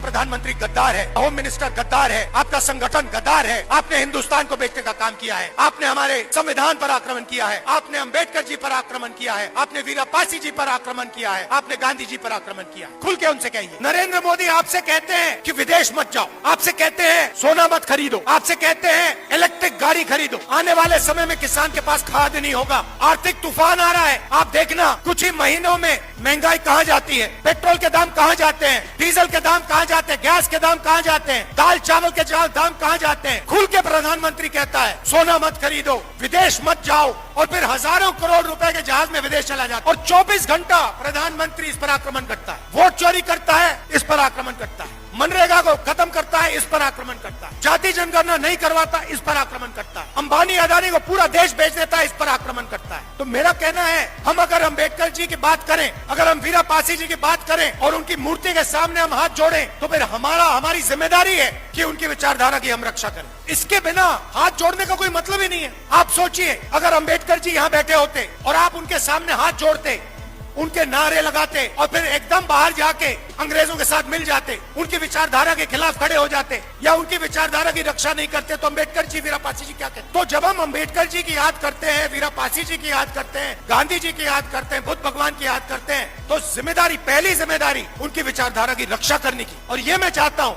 प्रधानमंत्री गद्दार है, होम मिनिस्टर गद्दार है, आपका संगठन गद्दार है। आपने हिंदुस्तान को बेचने का काम किया है, आपने हमारे संविधान पर आक्रमण किया है, आपने अम्बेडकर जी पर आक्रमण किया है, आपने वीरापासी जी पर आक्रमण किया है, आपने गांधी जी पर आक्रमण किया है। खुल के उनसे कहिए। नरेंद्र मोदी आपसे कहते हैं कि विदेश मत जाओ, आपसे कहते हैं सोना मत खरीदो, आपसे कहते हैं इलेक्ट्रिक गाड़ी खरीदो। आने वाले समय में किसान के पास खाद नहीं होगा, आर्थिक तूफान आ रहा है। आप देखना कुछ ही महीनों में महंगाई कहाँ जाती है, पेट्रोल के दाम कहाँ जाते हैं, डीजल के दाम कहाँ जाते हैं, गैस के दाम कहाँ जाते हैं, दाल चावल के दाम कहाँ जाते हैं। खुल के प्रधानमंत्री कहता है सोना मत खरीदो, विदेश मत जाओ, और फिर हजारों करोड़ रुपए के जहाज में विदेश चला जाता है। और 24 घंटा प्रधानमंत्री इस पर आक्रमण करता है, वोट चोरी करता है, इस पर आक्रमण करता है, मनरेगा को खत्म करता है, इस पर आक्रमण करता है, जाति जनगणना नहीं करवाता, इस पर आक्रमण करता है, अंबानी अदानी को पूरा देश बेच देता है, इस पर आक्रमण करता है। तो मेरा कहना है, हम अगर अम्बेडकर जी की बात करें, अगर हम वीरापासी जी की बात करें और उनकी मूर्ति के सामने हम हाथ जोड़ें, तो फिर हमारी जिम्मेदारी है कि उनकी विचारधारा की हम रक्षा करें। इसके बिना हाथ जोड़ने का कोई मतलब ही नहीं है। आप सोचिए, अगर अम्बेडकर जी यहाँ बैठे होते और आप उनके सामने हाथ जोड़ते, उनके नारे लगाते और फिर एकदम बाहर जाके अंग्रेजों के साथ मिल जाते, उनकी विचारधारा के खिलाफ खड़े हो जाते या उनकी विचारधारा की रक्षा नहीं करते, तो अम्बेडकर जी वीरापासी जी क्या कहते? तो जब हम अम्बेडकर जी की याद करते हैं, वीरापासी जी की याद करते हैं, गांधी जी की याद करते हैं, बुद्ध भगवान की याद करते हैं, तो जिम्मेदारी, पहली जिम्मेदारी उनकी विचारधारा की रक्षा करने की। और ये मैं चाहता हूँ